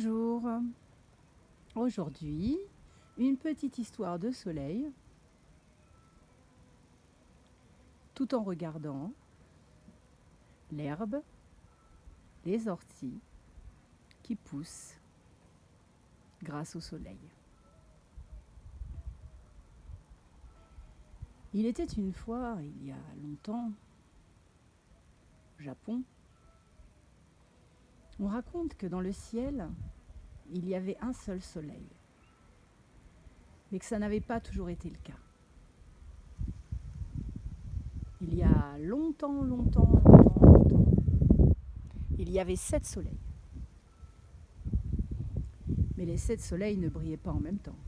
Bonjour. Aujourd'hui, une petite histoire de soleil, tout en regardant l'herbe, les orties qui poussent grâce au soleil. Il était une fois, il y a longtemps, au Japon, on raconte que dans le ciel, il y avait un seul soleil, mais que ça n'avait pas toujours été le cas. Il y a longtemps, il y avait 7 soleils. Mais les 7 soleils ne brillaient pas en même temps.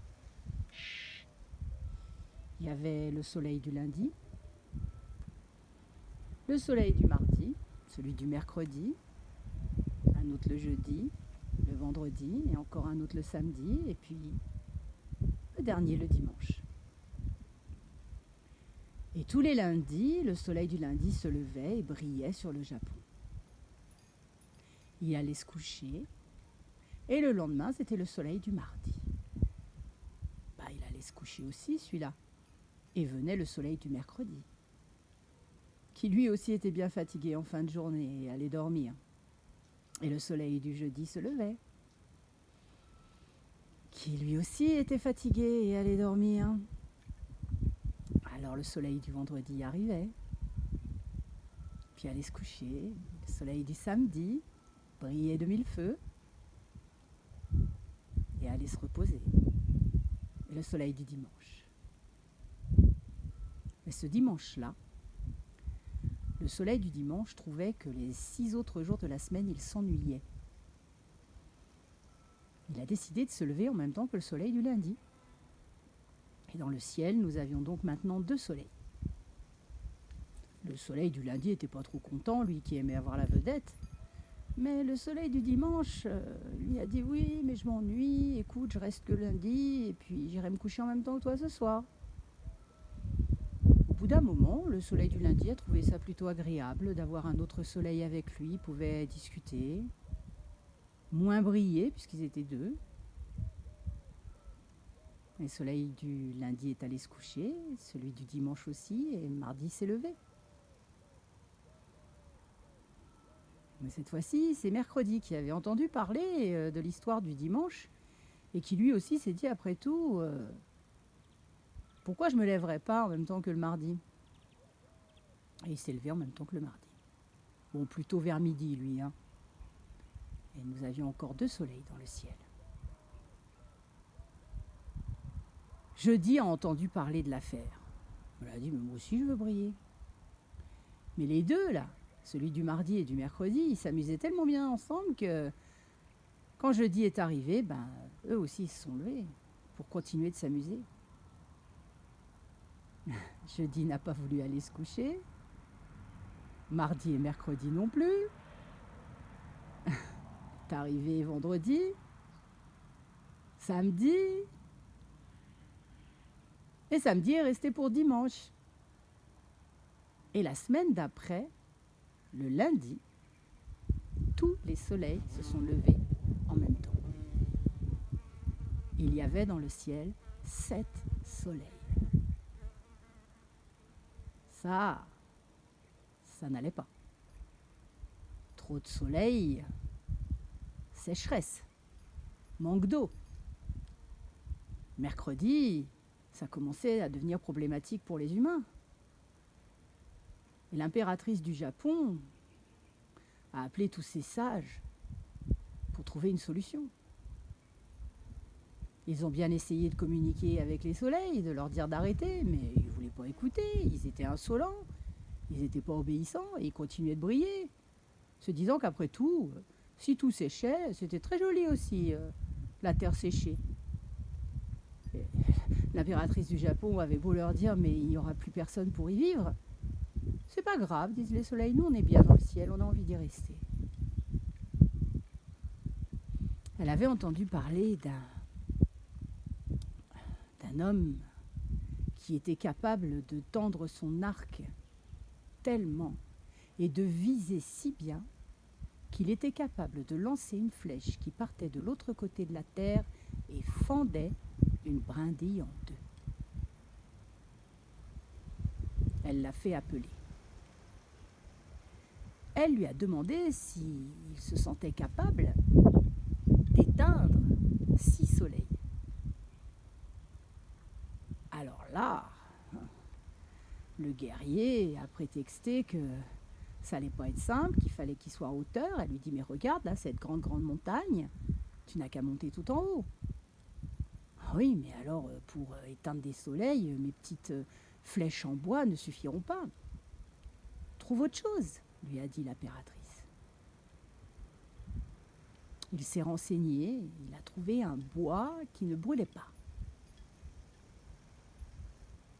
Il y avait le soleil du lundi, le soleil du mardi, celui du mercredi, un autre le jeudi, le vendredi, et encore un autre le samedi, et puis le dernier le dimanche. Et tous les lundis, le soleil du lundi se levait et brillait sur le Japon. Il allait se coucher, et le lendemain, c'était le soleil du mardi. Il allait se coucher aussi, celui-là. Et venait le soleil du mercredi, qui lui aussi était bien fatigué en fin de journée et allait dormir. Et le soleil du jeudi se levait, qui lui aussi était fatigué et allait dormir. Alors le soleil du vendredi arrivait, puis allait se coucher. Le soleil du samedi brillait de mille feux et allait se reposer. Et le soleil du dimanche. Mais ce dimanche-là, le soleil du dimanche trouvait que les 6 autres jours de la semaine, il s'ennuyait. Il a décidé de se lever en même temps que le soleil du lundi. Et dans le ciel, nous avions donc maintenant 2 soleils. Le soleil du lundi n'était pas trop content, lui qui aimait avoir la vedette. Mais le soleil du dimanche lui a dit « Oui, mais je m'ennuie, écoute, je reste que lundi, et puis j'irai me coucher en même temps que toi ce soir. » Au bout d'un moment, le soleil du lundi a trouvé ça plutôt agréable d'avoir un autre soleil avec lui, il pouvait discuter, moins briller puisqu'ils étaient 2. Le soleil du lundi est allé se coucher, celui du dimanche aussi, et mardi s'est levé. Mais cette fois-ci, c'est mercredi qui avait entendu parler de l'histoire du dimanche et qui lui aussi s'est dit après tout pourquoi je ne me lèverais pas en même temps que le mardi? Et il s'est levé en même temps que le mardi. Bon, plutôt vers midi lui. Et nous avions encore 2 soleils dans le ciel. Jeudi a entendu parler de l'affaire. Il a dit mais moi aussi je veux briller. Mais les 2 là, celui du mardi et du mercredi, ils s'amusaient tellement bien ensemble que quand jeudi est arrivé, eux aussi se sont levés pour continuer de s'amuser. Jeudi n'a pas voulu aller se coucher. Mardi et mercredi non plus. T'es arrivé vendredi. Samedi. Et samedi est resté pour dimanche. Et la semaine d'après, le lundi, tous les soleils se sont levés en même temps. Il y avait dans le ciel 7 soleils. Ça n'allait pas. Trop de soleil, sécheresse, manque d'eau. Mercredi, ça commençait à devenir problématique pour les humains. Et l'impératrice du Japon a appelé tous ces sages pour trouver une solution. Ils ont bien essayé de communiquer avec les soleils, de leur dire d'arrêter, mais ils ne voulaient pas écouter, ils étaient insolents, ils n'étaient pas obéissants et ils continuaient de briller, se disant qu'après tout, si tout séchait, c'était très joli aussi, la terre séchée. Et l'impératrice du Japon avait beau leur dire, mais il n'y aura plus personne pour y vivre. C'est pas grave, disent les soleils, nous on est bien dans le ciel, on a envie d'y rester. Elle avait entendu parler d'un homme qui était capable de tendre son arc tellement et de viser si bien qu'il était capable de lancer une flèche qui partait de l'autre côté de la terre et fendait une brindille en deux. Elle l'a fait appeler. Elle lui a demandé s'il se sentait capable d'éteindre 6 soleils. Alors là, le guerrier a prétexté que ça allait pas être simple, qu'il fallait qu'il soit à hauteur. Elle lui dit, mais regarde là, cette grande montagne, tu n'as qu'à monter tout en haut. Ah oui, mais alors pour éteindre des soleils, mes petites flèches en bois ne suffiront pas. Trouve autre chose, lui a dit l'impératrice. Il s'est renseigné, il a trouvé un bois qui ne brûlait pas.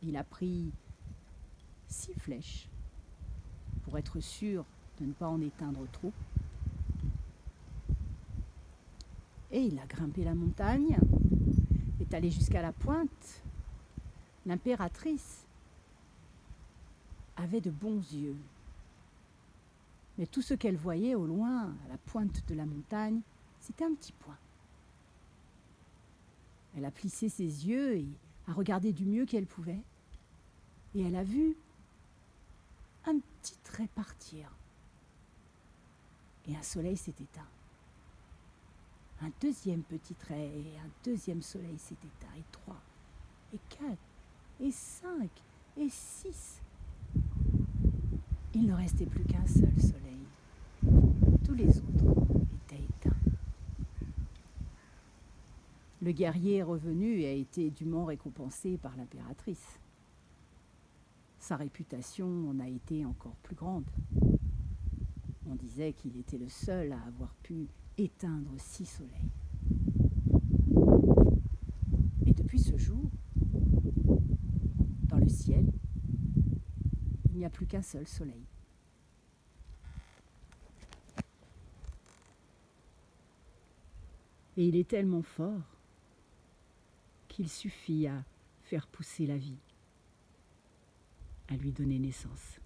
Il a pris 6 flèches pour être sûr de ne pas en éteindre trop. Et il a grimpé la montagne, est allé jusqu'à la pointe. L'impératrice avait de bons yeux. Mais tout ce qu'elle voyait au loin, à la pointe de la montagne, c'était un petit point. Elle a plissé ses yeux et a regardé du mieux qu'elle pouvait. Et elle a vu un petit trait partir. Et un soleil s'est éteint. Un deuxième petit trait et un deuxième soleil s'est éteint. Et 3, et 4, et 5, et 6. Il ne restait plus qu'un seul soleil. Tous les autres étaient éteints. Le guerrier est revenu et a été dûment récompensé par l'impératrice. Sa réputation en a été encore plus grande. On disait qu'il était le seul à avoir pu éteindre 6 soleils. Et depuis ce jour, dans le ciel, il n'y a plus qu'un seul soleil. Et il est tellement fort qu'il suffit à faire pousser la vie, à lui donner naissance.